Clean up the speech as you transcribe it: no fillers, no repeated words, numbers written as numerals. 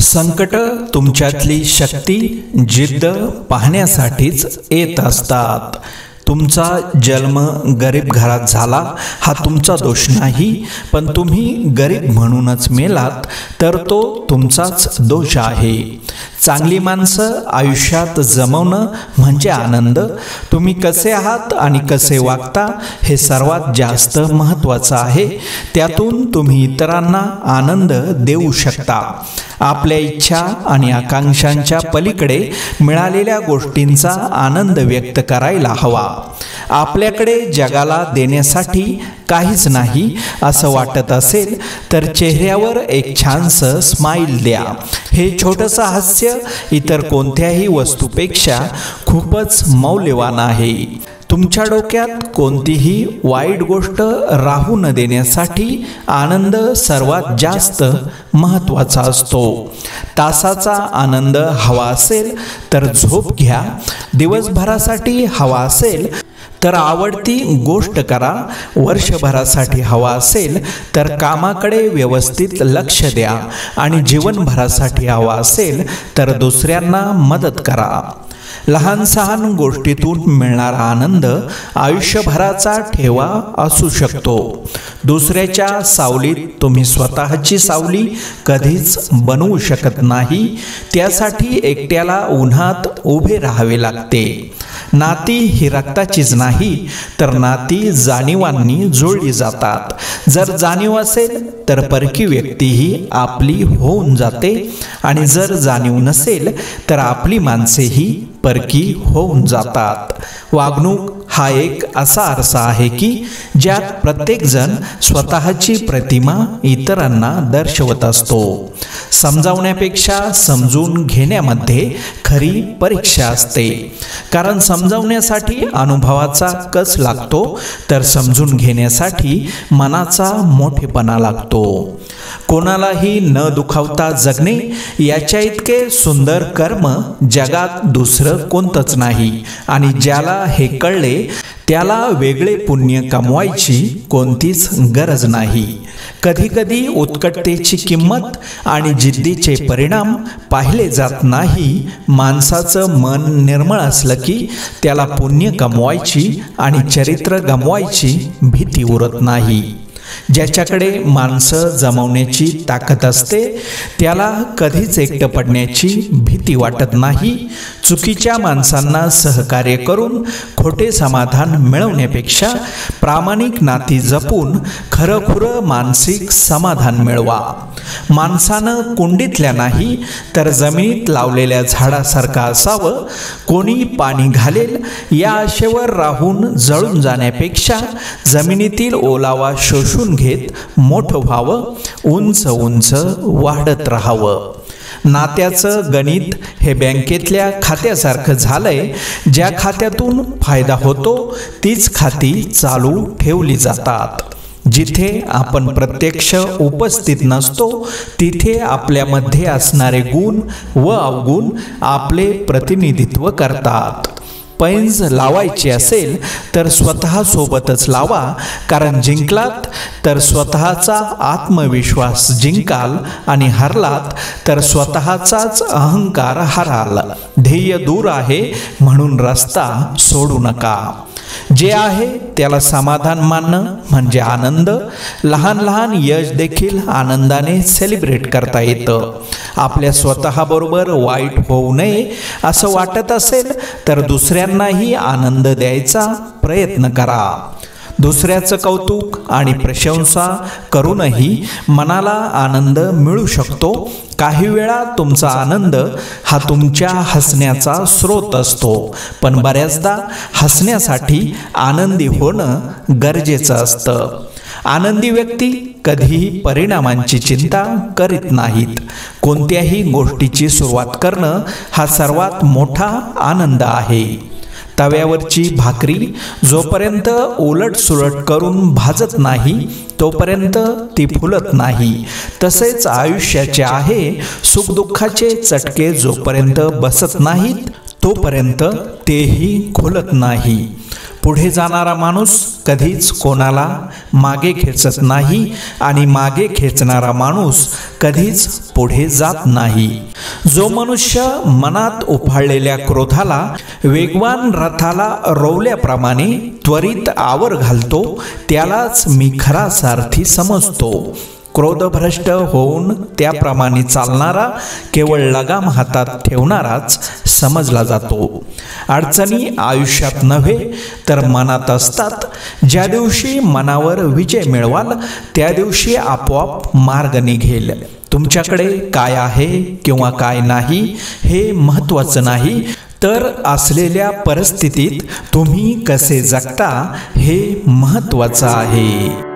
संकट तुमच्यातली शक्ती जिद्द पाहण्यासाठीच येत असतात। तुमचा जन्म गरीब घरात झाला हा तुमचा दोष नाही, पण तुम्ही गरीब म्हणूनच मेलात तर तो तुमचाच दोष आहे। चांगली माणसं आयुष्यात जमवणं म्हणजे आनंद। तुम्ही कसे आहात आणि कसे वागता हे सर्वात जास्त महत्त्वाचं आहे। त्यातून तुम्ही इतरांना आनंद देऊ शकता। आपल्या इच्छा आणि आकांक्षांच्या पलीकडे मिळालेल्या गोष्टींचा आनंद व्यक्त करायला हवा। आपल्याकडे जगाला देण्यासाठी काहीच नाही असं वाटत असेल तर चेहऱ्यावर एक छानसं स्माइल द्या। हे छोटंसं हास्य इतर कोणत्याही वस्तूपेक्षा खूपच मौल्यवान आहे। तुमच्या डोक्यात कोणतीही वाईट गोष्ट राहू न देण्यासाठी आनंद सर्वात जास्त महत्त्वाचा असतो। तासाचा आनंद हवा असेल तर झोप घ्या, दिवसभरासाठी हवा असेल तर आवडती गोष्ट करा, वर्षभरासाठी हवा असेल तर कामाकडे व्यवस्थित लक्ष द्या आणि जीवनभरासाठी हवा असेल तर दुसऱ्यांना मदत करा। लहान सहान गोष्टीतून मिळणारा आनंद आयुष्यभराचा ठेवा असू शकतो। दुसऱ्याच्या सावलीत तुम्ही स्वतःची सावली कधीच बनवू शकत नाही, त्यासाठी एकट्याला उन्हात उभे राहावे लागते। नाती ही रक्ताचीच नाही तर नाती जाणीवांनी जोडली जातात। जर जाणीव असेल तर परकी व्यक्तीही आपली होऊन जाते आणि जर जाणीव नसेल तर आपली माणसेही परकी होऊन जातात। वागणूक हा एक असा आरसा आहे की ज्यात प्रत्येक जण स्वतःची प्रतिमा इतरांना दर्शवत असतो। समजावण्यापेक्षा समजून घेण्यामध्ये खरी परीक्षा असते, कारण समजावण्यासाठी अनुभवाचा कस लागतो तर समजून घेण्यासाठी मनाचा मोठेपणा लागतो। कोणालाही न दुखावता जगणे याच्या इतके सुंदर कर्म जगात दुसरं कोणतंच नाही आणि ज्याला हे कळले त्याला वेगळे पुण्य कमवायची कोणतीच गरज नाही। कधीकधी उत्कटतेची किंमत आणि जिद्दीचे परिणाम पाहिले जात नाही। माणसाचं मन निर्मळ असलं की त्याला पुण्य कमवायची आणि चरित्र गमवायची भीती उरत नाही। ज्याच्याकडे माणसं जमवण्याची ताकद असते त्याला कधीच एकटं पडण्याची भीती वाटत नाही। चुकीच्या माणसांना सहकार्य करून खोटे समाधान मिळवण्यापेक्षा प्रामाणिक नाती जपून खरंखुरं मानसिक समाधान मिळवा। माणसानं कुंडीतल्या नाही तर जमिनीत लावलेल्या झाडासारखं असावं। कोणी पाणी घालेल या आशेवर राहून जळून जाण्यापेक्षा जमिनीतील ओलावा शोषून घेत मोठं व्हावं, उंच उंच वाढत राहावं। नात्याचं गणित हे बँकेतल्या खात्यासारखं झालंय। ज्या खात्यातून फायदा होतो तीच खाती चालू ठेवली जातात। जिथे आपण प्रत्यक्ष उपस्थित नसतो तिथे आपल्यामध्ये असणारे गुण व अवगुण आपले प्रतिनिधित्व करतात। पैंज लावायची असेल तर स्वतः सोबतच लावा, कारण जिंकलात तर स्वतःचा आत्मविश्वास जिंकाल आणि हरलात तर स्वतःचाच अहंकार हराल। ध्येय दूर आहे म्हणून रस्ता सोडू नका। जे आहे त्याला समाधान मानणं म्हणजे आनंद। लहान लहान यश देखील आनंदाने सेलिब्रेट करता येतं। आपल्या स्वतःबरोबर वाईट होऊ नये असं वाटत असेल तर दुसऱ्यांनाही आनंद द्यायचा प्रयत्न करा। दुसऱ्याचं कौतुक आणि प्रशंसा करूनही मनाला आनंद मिळू शकतो। काही वेळा तुमचा आनंद हा तुमच्या हसण्याचा स्रोत असतो, पण बऱ्याचदा हसण्यासाठी आनंदी होणं गरजेचं असतं। आनंदी व्यक्ती कधीही परिणामांची चिंता करीत नाहीत। कोणत्याही गोष्टीची सुरुवात करणं हा सर्वात मोठा आनंद आहे। तव्यावरची भाकरी जोपर्यंत उलटसुलट करून भाजत नाही तोपर्यंत ती फुलत नाही। तसेच आयुष्याचे आहे, सुखदुःखाचे चटके जोपर्यंत बसत नाहीत तोपर्यंत तेही खुलत नाही। पुढे जाणारा माणूस कधीच कोणाला मागे खेचत नाही आणि मागे खेचणारा माणूस कधीच पुढे जात नाही. जो मनुष्य मनात उफाळलेल्या क्रोधाला वेगवान रथाला रोवल्याप्रमाणे त्वरित आवर घालतो त्यालाच मी खरा सारथी समजतो. क्रोधभ्रष्ट होऊन त्याप्रमाणे चालणारा केवळ लगाम हातात ठेवणाराच समजला जातो. अडचणी आयुष्यात नव्हे तर मनात असतात. ज्या दिवशी मनावर विजय मिळवाल त्या दिवशी आपोआप मार्ग निघेल. तुमच्याकडे काय आहे किंवा काय नाही हे महत्त्वाचं नाही, तर असलेल्या परिस्थितीत तुम्ही कसे जगता हे महत्त्वाचं आहे.